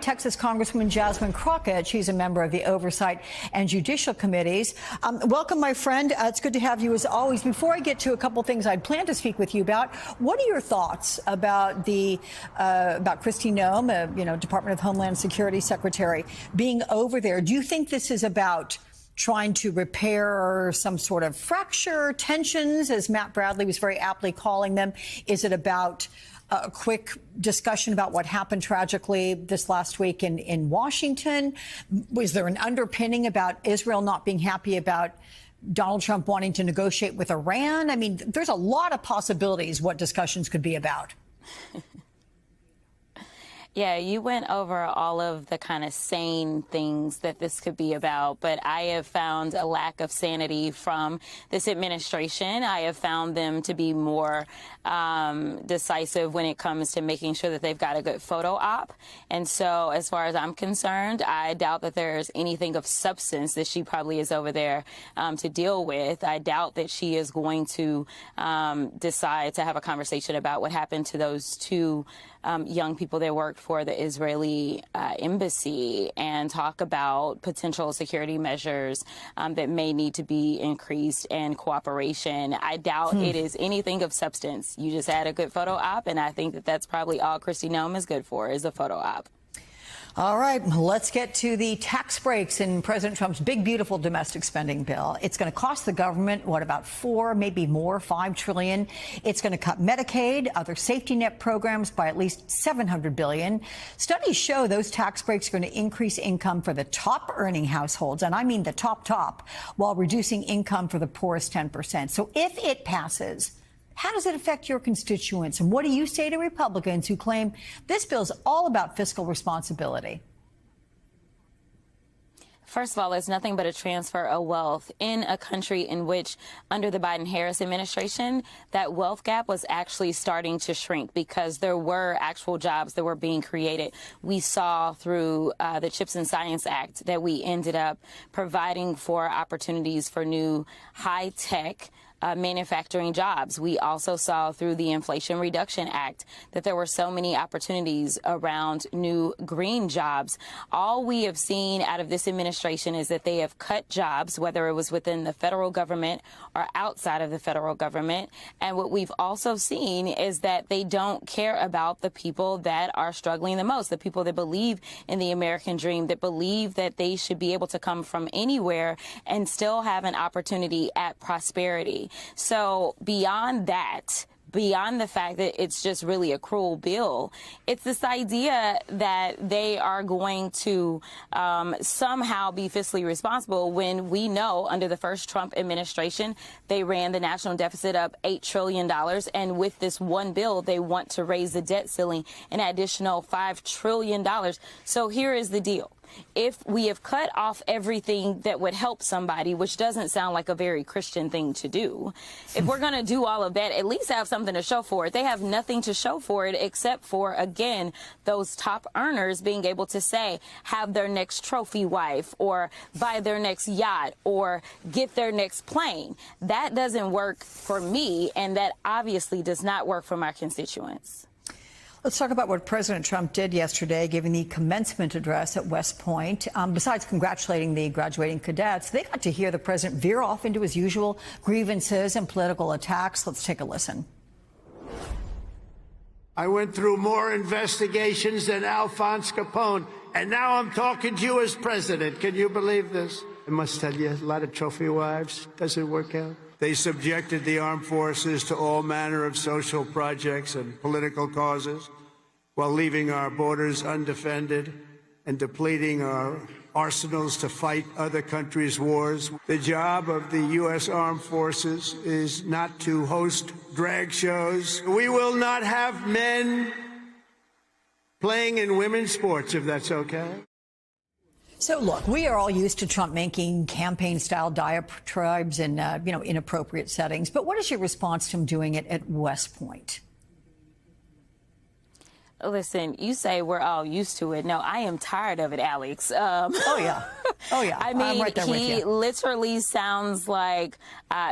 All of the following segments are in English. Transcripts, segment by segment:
Texas Congresswoman Jasmine Crockett. She's a member of the Oversight and Judicial Committees. Welcome, my friend. It's good to have you as always. Before I get to a couple things I'd planned to speak with you about, what are your thoughts about the about Kristi Noem, Department of Homeland Security Secretary, being over there? Do you think this is about trying to repair some sort of fracture, tensions, as Matt Bradley was very aptly calling them? Is it about a quick discussion about what happened tragically this last week in Washington? Was there an underpinning about Israel not being happy about Donald Trump wanting to negotiate with Iran? I mean, there's a lot of possibilities what discussions could be about. Yeah, you went over all of the kind of sane things that this could be about, but I have found a lack of sanity from this administration. I have found them to be more decisive when it comes to making sure that they've got a good photo op. And so as far as I'm concerned, I doubt that there's anything of substance that she probably is over there to deal with. I doubt that she is going to decide to have a conversation about what happened to those two young people that worked for the Israeli embassy and talk about potential security measures that may need to be increased and cooperation. I doubt it is anything of substance. You just had a good photo op, and I think that that's probably all Kristi Noem is good for, is a photo op. All right, let's get to the tax breaks in President Trump's big, beautiful domestic spending bill. It's going to cost the government, what, about maybe more, $5 trillion. It's going to cut Medicaid, other safety net programs by at least $700 billion. Studies show those tax breaks are going to increase income for the top earning households, and I mean the top, while reducing income for the poorest 10%. So if it passes, how does it affect your constituents? And what do you say to Republicans who claim this bill is all about fiscal responsibility? First of all, it's nothing but a transfer of wealth in a country in which, under the Biden-Harris administration, that wealth gap was actually starting to shrink because there were actual jobs that were being created. We saw through the CHIPS and Science Act that we ended up providing for opportunities for new high-tech manufacturing jobs. We also saw through the Inflation Reduction Act that there were so many opportunities around new green jobs. All we have seen out of this administration is that they have cut jobs, whether it was within the federal government or outside of the federal government. And what we've also seen is that they don't care about the people that are struggling the most, the people that believe in the American dream, that believe that they should be able to come from anywhere and still have an opportunity at prosperity. So beyond that, beyond the fact that it's just really a cruel bill, it's this idea that they are going to somehow be fiscally responsible when we know under the first Trump administration, they ran the national deficit up $8 trillion. And with this one bill, they want to raise the debt ceiling an additional $5 trillion. So here is the deal. If we have cut off everything that would help somebody, which doesn't sound like a very Christian thing to do, if we're going to do all of that, at least have something to show for it. They have nothing to show for it except for, again, those top earners being able to say, have their next trophy wife or buy their next yacht or get their next plane. That doesn't work for me, and that obviously does not work for my constituents. Let's talk about what President Trump did yesterday, giving the commencement address at West Point. Besides congratulating the graduating cadets, they got to hear the president veer off into his usual grievances and political attacks. Let's take a listen. I went through more investigations than Alphonse Capone, and now I'm talking to you as president. Can you believe this? I must tell you, a lot of trophy wives. Doesn't work out. They subjected the armed forces to all manner of social projects and political causes while leaving our borders undefended and depleting our arsenals to fight other countries' wars. The job of the U.S. Armed Forces is not to host drag shows. We will not have men playing in women's sports, if that's okay. So, look, we are all used to Trump making campaign-style diatribes in, inappropriate settings. But what is your response to him doing it at West Point? Listen, you say we're all used to it. No, I am tired of it, Alex. Oh, yeah. Oh, yeah. I mean, I'm right there with he you. literally sounds like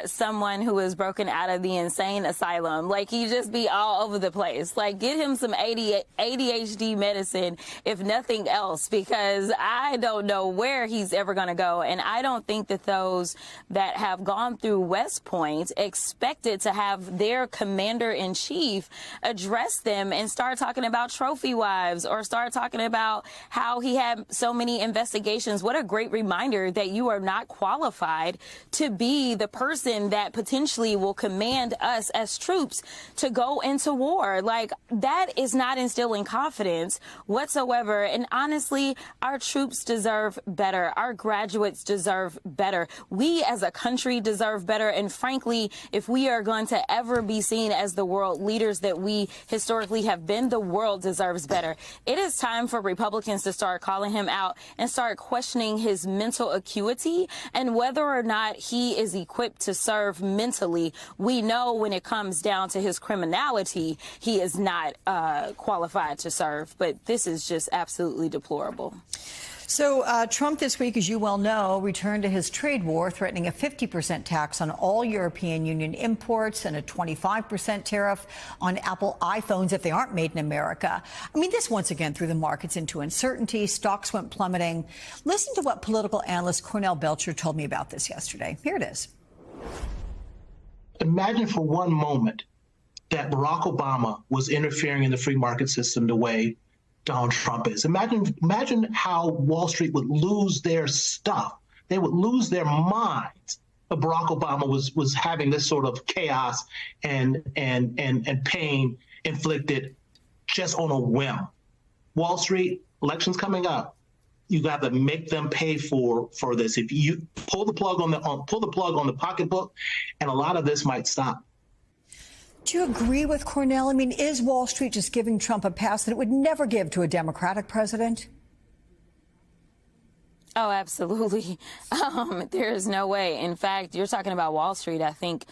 someone who is broken out of the insane asylum. Like, he just be all over the place. Like, get him some ADHD medicine, if nothing else, because I don't know where he's ever going to go. And I don't think that those that have gone through West Point expected to have their commander-in-chief address them and start talking about trophy wives or start talking about how he had so many investigations. What a great reminder that you are not qualified to be the person that potentially will command us as troops to go into war. Like, that is not instilling confidence whatsoever. And honestly, our troops deserve better. Our graduates deserve better. We as a country deserve better. And frankly, if we are going to ever be seen as the world leaders that we historically have been, the world deserves better. It is time for Republicans to start calling him out and start questioning his mental acuity and whether or not he is equipped to serve mentally. We know when it comes down to his criminality, he is not qualified to serve. But this is just absolutely deplorable. So Trump this week, as you well know, returned to his trade war, threatening a 50% tax on all European Union imports and a 25% tariff on Apple iPhones if they aren't made in America. I mean, this once again threw the markets into uncertainty. Stocks went plummeting. Listen to what political analyst Cornell Belcher told me about this yesterday. Here it is. Imagine for one moment that Barack Obama was interfering in the free market system the way Donald Trump is. Imagine how Wall Street would lose their stuff. They would lose their minds if Barack Obama was having this sort of chaos and pain inflicted just on a whim. Wall Street, elections coming up. You got to make them pay for this. If you pull the plug on the pocketbook, and a lot of this might stop. Do you agree with Cornell? I mean, is Wall Street just giving Trump a pass that it would never give to a Democratic president? Oh, absolutely. There is no way. In fact, you're talking about Wall Street. I think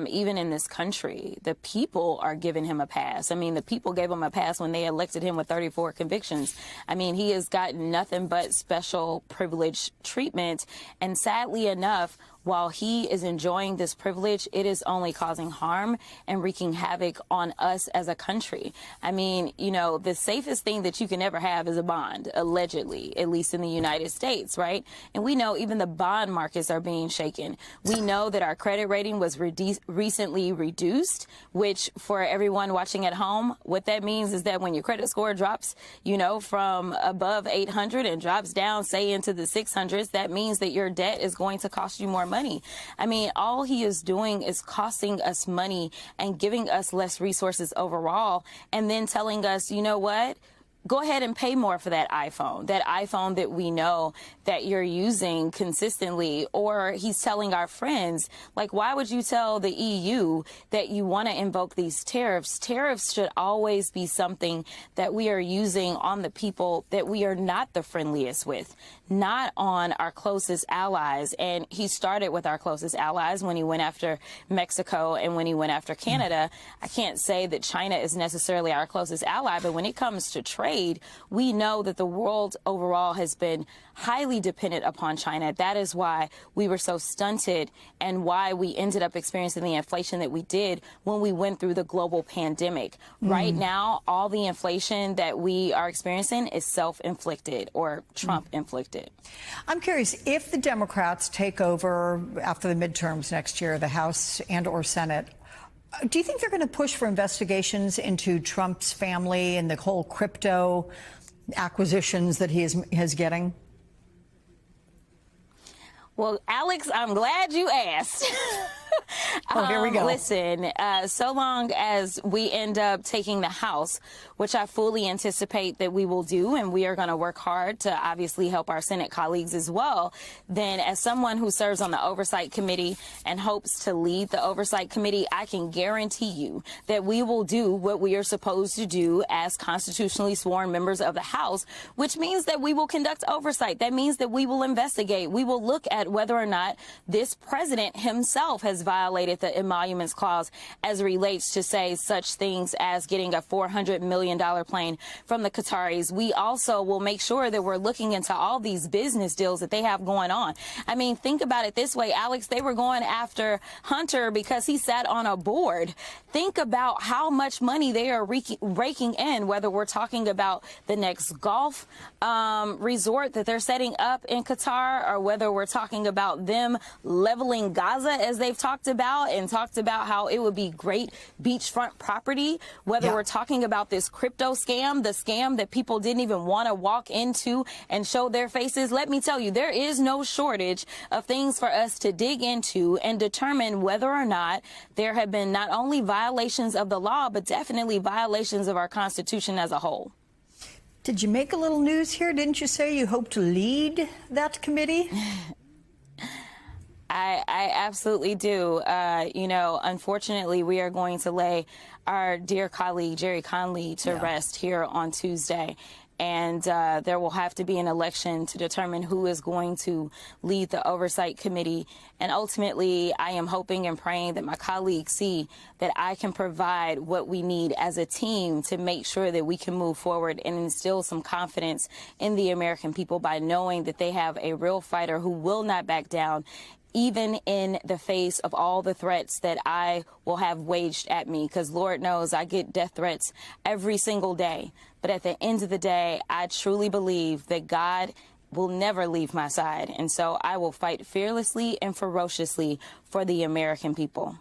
even in this country, the people are giving him a pass. I mean, the people gave him a pass when they elected him with 34 convictions. I mean, he has gotten nothing but special privilege treatment. And sadly enough, while he is enjoying this privilege, it is only causing harm and wreaking havoc on us as a country. I mean, you know, the safest thing that you can ever have is a bond, allegedly, at least in the United States, right? And we know even the bond markets are being shaken. We know that our credit rating was recently reduced, which for everyone watching at home, what that means is that when your credit score drops, you know, from above 800 and drops down, say, into the 600s, that means that your debt is going to cost you more money. I mean, all he is doing is costing us money and giving us less resources overall, and then telling us, you know what? Go ahead and pay more for that iPhone that we know that you're using consistently. Or he's telling our friends, like, why would you tell the EU that you want to invoke these tariffs? Tariffs should always be something that we are using on the people that we are not the friendliest with, not on our closest allies. And he started with our closest allies when he went after Mexico and when he went after Canada. I can't say that China is necessarily our closest ally, but when it comes to trade, we know that the world overall has been highly dependent upon China. That is why we were so stunted and why we ended up experiencing the inflation that we did when we went through the global pandemic. Right now, all the inflation that we are experiencing is self-inflicted or Trump-inflicted. I'm curious, if the Democrats take over after the midterms next year, the House and or Senate, do you think they're going to push for investigations into Trump's family and the whole crypto acquisitions that he is getting? Well, Alex, I'm glad you asked. Oh, here we go. Listen, so long as we end up taking the House, which I fully anticipate that we will do, and we are going to work hard to obviously help our Senate colleagues as well, then as someone who serves on the Oversight Committee and hopes to lead the Oversight Committee, I can guarantee you that we will do what we are supposed to do as constitutionally sworn members of the House, which means that we will conduct oversight. That means that we will investigate. We will look at whether or not this president himself has violated the emoluments clause as it relates to say such things as getting a $400 million plane from the Qataris. We also will make sure that we're looking into all these business deals that they have going on. I mean, think about it this way, Alex. They were going after Hunter because he sat on a board. Think about how much money they are raking in, whether we're talking about the next golf resort that they're setting up in Qatar, or whether we're talking about them leveling Gaza, as they've talked about, and talked about how it would be great beachfront property, whether we're talking about this crypto scam, the scam that people didn't even want to walk into and show their faces. Let me tell you, there is no shortage of things for us to dig into and determine whether or not there have been not only violations of the law, but definitely violations of our Constitution as a whole. Did you make a little news here? Didn't you say you hope to lead that committee? I absolutely do. You know, unfortunately, we are going to lay our dear colleague, Jerry Conley, to rest here on Tuesday. And there will have to be an election to determine who is going to lead the Oversight Committee. And ultimately, I am hoping and praying that my colleagues see that I can provide what we need as a team to make sure that we can move forward and instill some confidence in the American people by knowing that they have a real fighter who will not back down, even in the face of all the threats that I will have waged at me, because Lord knows I get death threats every single day. But at the end of the day, I truly believe that God will never leave my side. And so I will fight fearlessly and ferociously for the American people.